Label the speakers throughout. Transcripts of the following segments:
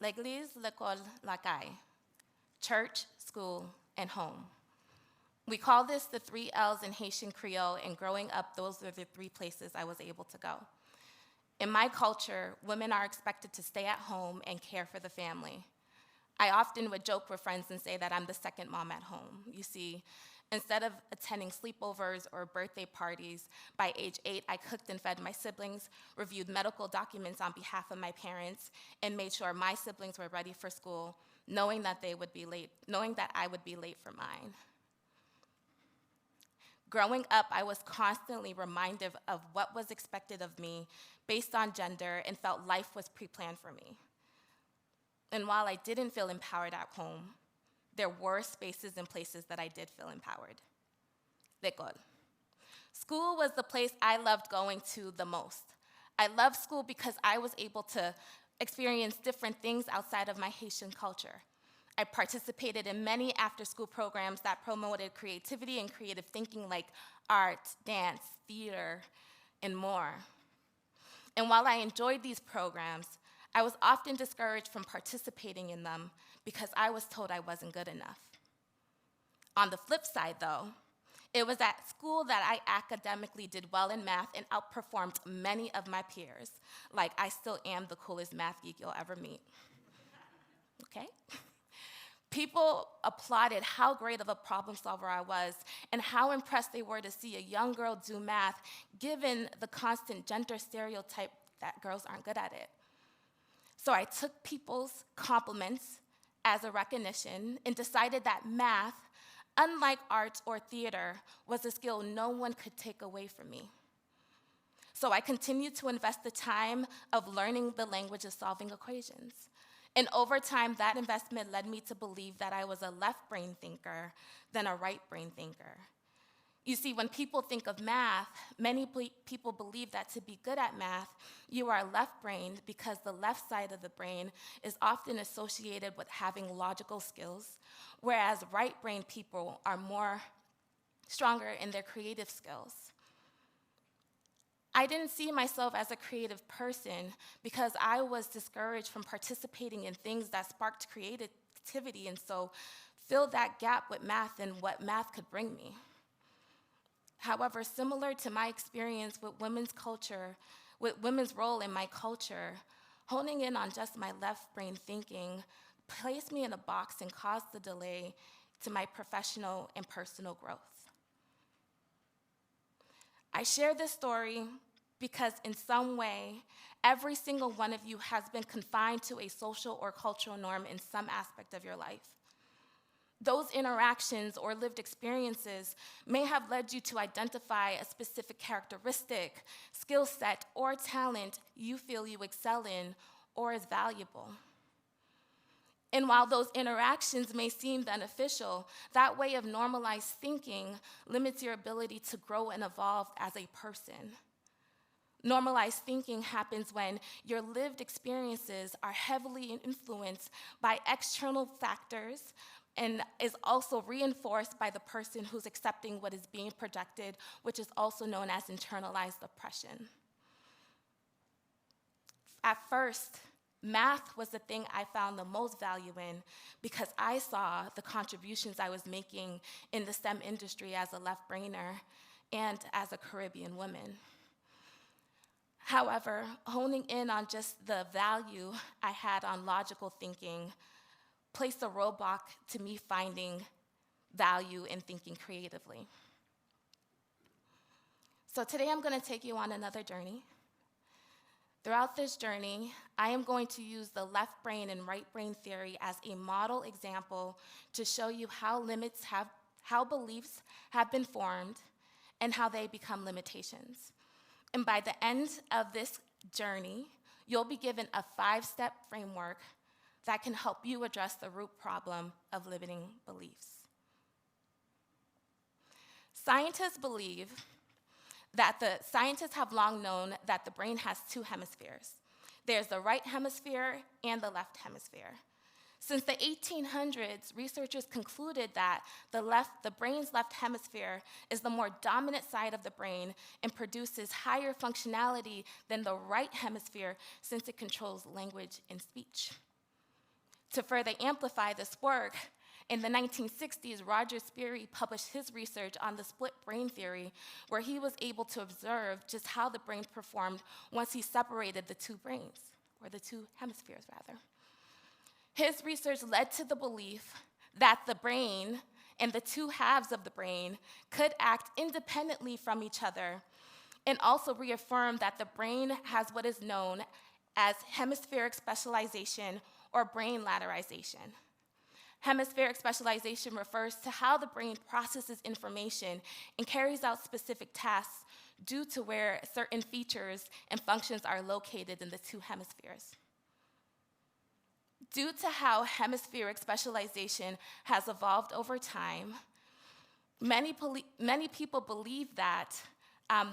Speaker 1: L'église, l'école, la caille. Church, school, and home. We call this the 3 L's in Haitian Creole, and growing up, those are the 3 places I was able to go. In my culture, women are expected to stay at home and care for the family. I often would joke with friends and say that I'm the second mom at home. You see, instead of attending sleepovers or birthday parties, by age 8, I cooked and fed my siblings, reviewed medical documents on behalf of my parents, and made sure my siblings were ready for school, knowing that I would be late for mine. Growing up, I was constantly reminded of what was expected of me based on gender and felt life was pre-planned for me. And while I didn't feel empowered at home, there were spaces and places that I did feel empowered. L'école. School was the place I loved going to the most. I loved school because I was able to experience different things outside of my Haitian culture. I participated in many after-school programs that promoted creativity and creative thinking like art, dance, theater, and more. And while I enjoyed these programs, I was often discouraged from participating in them because I was told I wasn't good enough. On the flip side, though, it was at school that I academically did well in math and outperformed many of my peers. Like, I still am the coolest math geek you'll ever meet. Okay? People applauded how great of a problem solver I was and how impressed they were to see a young girl do math, given the constant gender stereotype that girls aren't good at it. So I took people's compliments as a recognition and decided that math, unlike arts or theater, was a skill no one could take away from me. So I continued to invest the time of learning the language of solving equations. And over time, that investment led me to believe that I was a left-brain thinker than a right-brain thinker. You see, when people think of math, many people believe that to be good at math, you are left-brained because the left side of the brain is often associated with having logical skills, whereas right-brained people are more stronger in their creative skills. I didn't see myself as a creative person because I was discouraged from participating in things that sparked creativity, and so filled that gap with math and what math could bring me. However, similar to my experience with women's role in my culture, honing in on just my left brain thinking placed me in a box and caused the delay to my professional and personal growth. I share this story because in some way, every single one of you has been confined to a social or cultural norm in some aspect of your life. Those interactions or lived experiences may have led you to identify a specific characteristic, skill set, or talent you feel you excel in or is valuable. And while those interactions may seem beneficial, that way of normalized thinking limits your ability to grow and evolve as a person. Normalized thinking happens when your lived experiences are heavily influenced by external factors and is also reinforced by the person who's accepting what is being projected, which is also known as internalized oppression. At first, math was the thing I found the most value in because I saw the contributions I was making in the STEM industry as a left-brainer and as a Caribbean woman. However, honing in on just the value I had on logical thinking placed a roadblock to me finding value in thinking creatively. So today I'm going to take you on another journey. Throughout this journey, I am going to use the left brain and right brain theory as a model example to show you how beliefs have been formed and how they become limitations. And by the end of this journey, you'll be given a 5-step framework that can help you address the root problem of limiting beliefs. Scientists have long known that the brain has 2 hemispheres. There's the right hemisphere and the left hemisphere. Since the 1800s, researchers concluded that the brain's left hemisphere is the more dominant side of the brain and produces higher functionality than the right hemisphere since it controls language and speech. To further amplify this work, in the 1960s, Roger Sperry published his research on the split brain theory, where he was able to observe just how the brain performed once he separated the two brains, or the two hemispheres, rather. His research led to the belief that the brain and the two halves of the brain could act independently from each other, and also reaffirmed that the brain has what is known as hemispheric specialization or brain lateralization. Hemispheric specialization refers to how the brain processes information and carries out specific tasks due to where certain features and functions are located in the two hemispheres. Due to how hemispheric specialization has evolved over time, many people believe that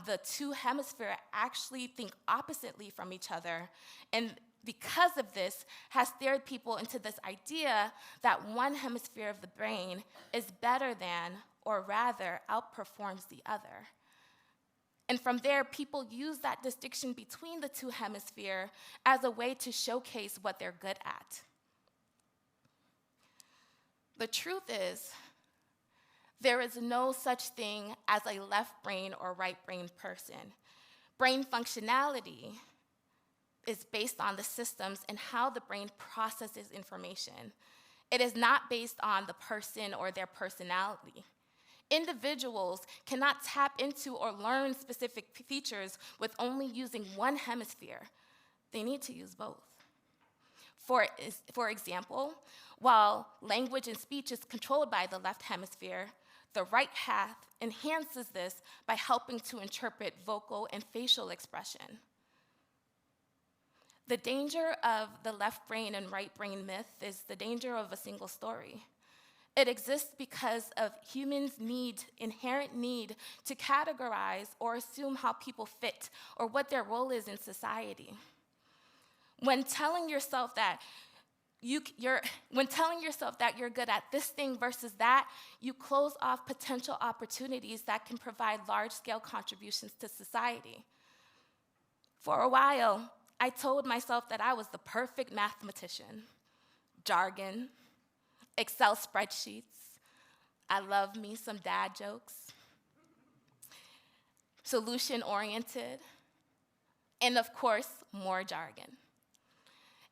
Speaker 1: the two hemispheres actually think oppositely from each other, and because of this, has steered people into this idea that one hemisphere of the brain is better than, or rather outperforms the other. And from there, people use that distinction between the two hemispheres as a way to showcase what they're good at. The truth is, there is no such thing as a left brain or right brain person. Brain functionality is based on the systems and how the brain processes information. It is not based on the person or their personality. Individuals cannot tap into or learn specific features with only using one hemisphere. They need to use both. For example, while language and speech is controlled by the left hemisphere, the right half enhances this by helping to interpret vocal and facial expression. The danger of the left brain and right brain myth is the danger of a single story. It exists because of humans' inherent need to categorize or assume how people fit or what their role is in society. When telling yourself that you're good at this thing versus that, you close off potential opportunities that can provide large-scale contributions to society. For a while, I told myself that I was the perfect mathematician. Jargon, Excel spreadsheets, I love me some dad jokes, solution-oriented, and of course, more jargon.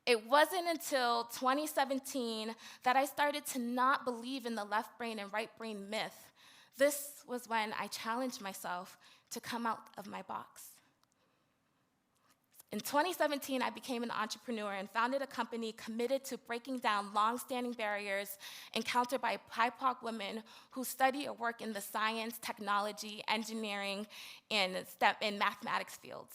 Speaker 1: It wasn't until 2017 that I started to not believe in the left brain and right brain myth. This was when I challenged myself to come out of my box. In 2017, I became an entrepreneur and founded a company committed to breaking down long-standing barriers encountered by BIPOC women who study or work in the science, technology, engineering, and mathematics fields.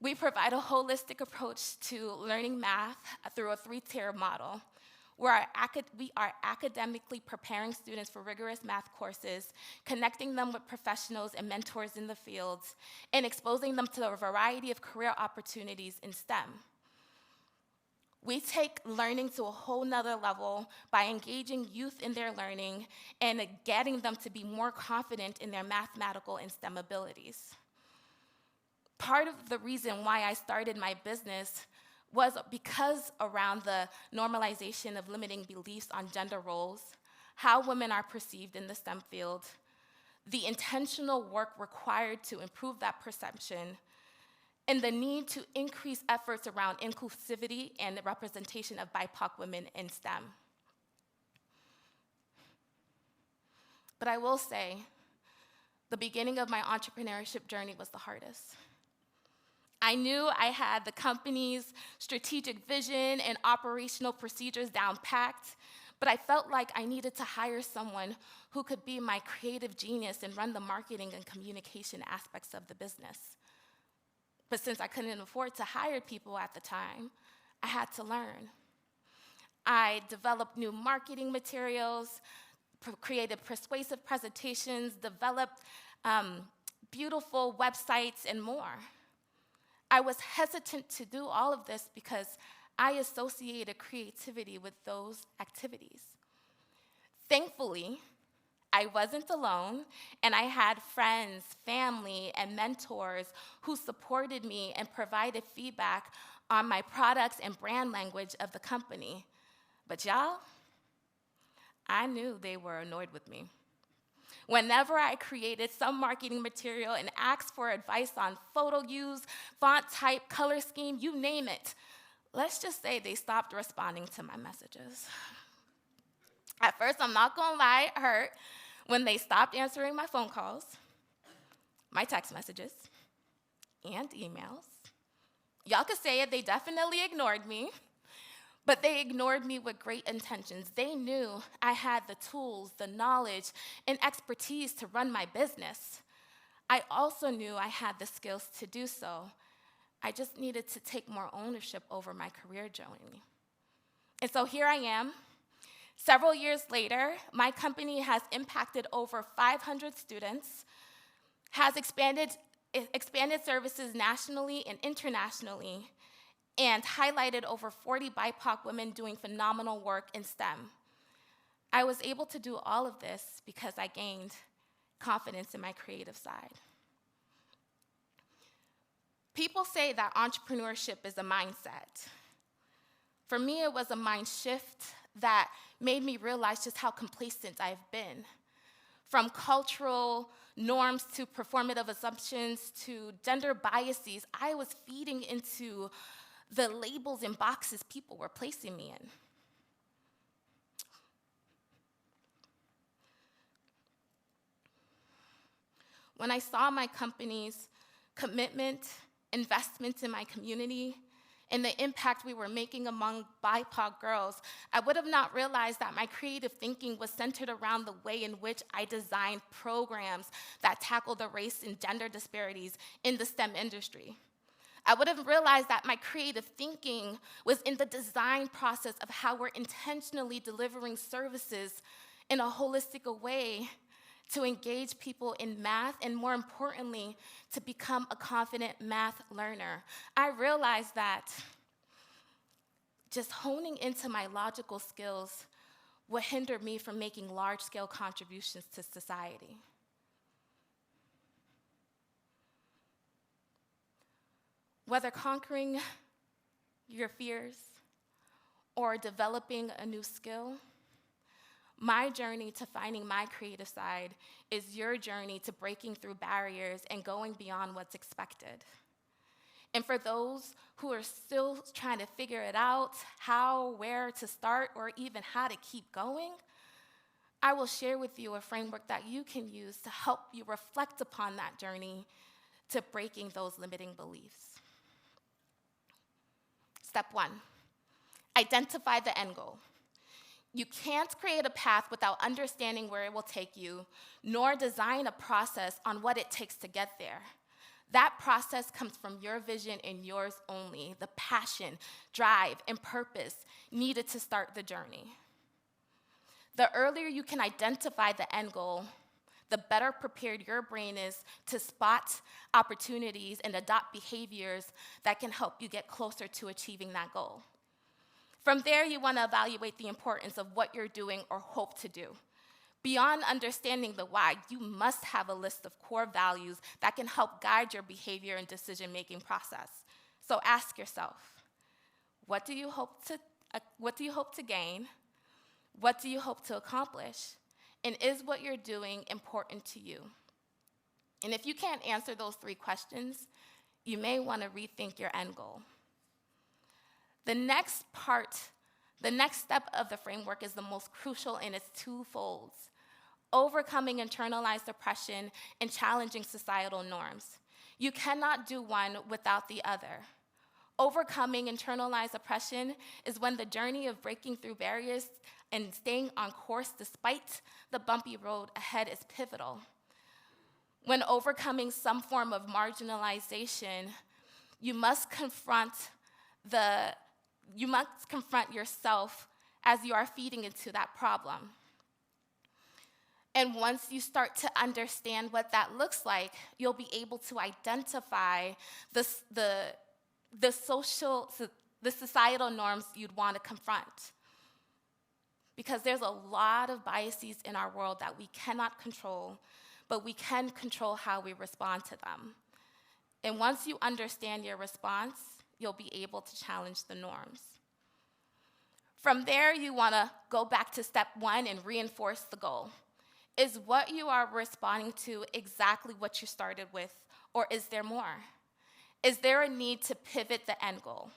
Speaker 1: We provide a holistic approach to learning math through a 3-tier model, where we are academically preparing students for rigorous math courses, connecting them with professionals and mentors in the fields, and exposing them to a variety of career opportunities in STEM. We take learning to a whole nother level by engaging youth in their learning and getting them to be more confident in their mathematical and STEM abilities. Part of the reason why I started my business was because around the normalization of limiting beliefs on gender roles, how women are perceived in the STEM field, the intentional work required to improve that perception, and the need to increase efforts around inclusivity and the representation of BIPOC women in STEM. But I will say, the beginning of my entrepreneurship journey was the hardest. I knew I had the company's strategic vision and operational procedures down-packed, but I felt like I needed to hire someone who could be my creative genius and run the marketing and communication aspects of the business. But since I couldn't afford to hire people at the time, I had to learn. I developed new marketing materials, created persuasive presentations, developed beautiful websites, and more. I was hesitant to do all of this because I associated creativity with those activities. Thankfully, I wasn't alone, and I had friends, family, and mentors who supported me and provided feedback on my products and brand language of the company. But y'all, I knew they were annoyed with me. Whenever I created some marketing material and asked for advice on photo use, font type, color scheme, you name it, let's just say they stopped responding to my messages. At first, I'm not gonna lie, it hurt when they stopped answering my phone calls, my text messages, and emails. Y'all could say it, they definitely ignored me, but they ignored me with great intentions. They knew I had the tools, the knowledge, and expertise to run my business. I also knew I had the skills to do so. I just needed to take more ownership over my career journey. And so here I am. Several years later, my company has impacted over 500 students, has expanded services nationally and internationally, and highlighted over 40 BIPOC women doing phenomenal work in STEM. I was able to do all of this because I gained confidence in my creative side. People say that entrepreneurship is a mindset. For me, it was a mind shift that made me realize just how complacent I've been. From cultural norms to performative assumptions to gender biases, I was feeding into the labels and boxes people were placing me in. When I saw my company's commitment, investments in my community, and the impact we were making among BIPOC girls, I would have not realized that my creative thinking was centered around the way in which I designed programs that tackle the race and gender disparities in the STEM industry. I would have realized that my creative thinking was in the design process of how we're intentionally delivering services in a holistic way to engage people in math, and more importantly, to become a confident math learner. I realized that just honing into my logical skills would hinder me from making large-scale contributions to society. Whether conquering your fears or developing a new skill, my journey to finding my creative side is your journey to breaking through barriers and going beyond what's expected. And for those who are still trying to figure it out, how, where to start, or even how to keep going, I will share with you a framework that you can use to help you reflect upon that journey to breaking those limiting beliefs. Step 1, identify the end goal. You can't create a path without understanding where it will take you, nor design a process on what it takes to get there. That process comes from your vision and yours only, the passion, drive, and purpose needed to start the journey. The earlier you can identify the end goal, the better prepared your brain is to spot opportunities and adopt behaviors that can help you get closer to achieving that goal. From there, you want to evaluate the importance of what you're doing or hope to do. Beyond understanding the why, you must have a list of core values that can help guide your behavior and decision-making process. So ask yourself, what do you hope to gain? What do you hope to accomplish? And is what you're doing important to you? And if you can't answer those 3 questions, you may want to rethink your end goal. The next step of the framework is the most crucial, and it's twofold: overcoming internalized oppression and challenging societal norms. You cannot do one without the other. Overcoming internalized oppression is when the journey of breaking through barriers and staying on course despite the bumpy road ahead is pivotal. When overcoming some form of marginalization, you must confront yourself as you are feeding into that problem. And once you start to understand what that looks like, you'll be able to identify the societal norms you'd want to confront. because there's a lot of biases in our world that we cannot control, but we can control how we respond to them. And once you understand your response, you'll be able to challenge the norms. From there, you want to go back to step one and reinforce the goal. Is what you are responding to exactly what you started with, or is there more? Is there a need to pivot the end goal?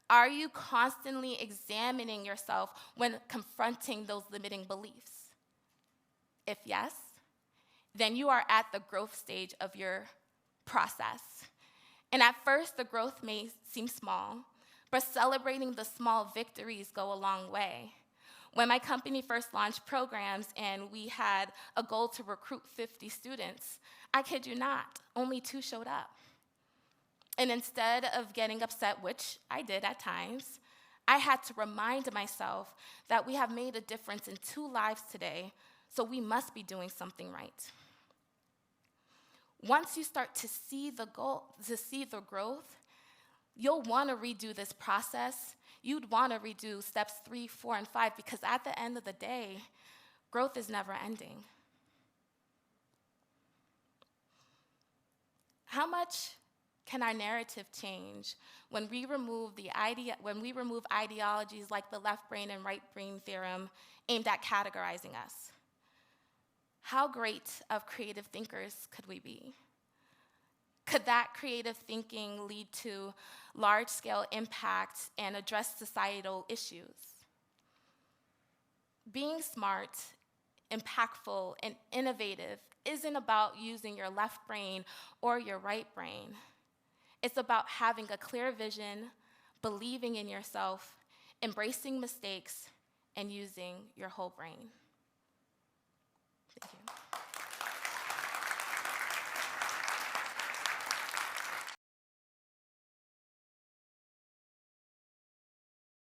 Speaker 1: Are you constantly examining yourself when confronting those limiting beliefs? If yes, then you are at the growth stage of your process. And at first, the growth may seem small, but celebrating the small victories go a long way. When my company first launched programs and we had a goal to recruit 50 students, I kid you not, only 2 showed up. And instead of getting upset, which I did at times, I had to remind myself that we have made a difference in 2 lives today, so we must be doing something right. Once you start to see the growth, you'll want to redo this process. You'd want to redo steps 3, 4, and 5, because at the end of the day, growth is never ending. How much can our narrative change when we remove ideologies like the left brain and right brain theorem aimed at categorizing us? How great of creative thinkers could we be? Could that creative thinking lead to large-scale impact and address societal issues? Being smart, impactful, and innovative isn't about using your left brain or your right brain. It's about having a clear vision, believing in yourself, embracing mistakes, and using your whole brain. Thank you.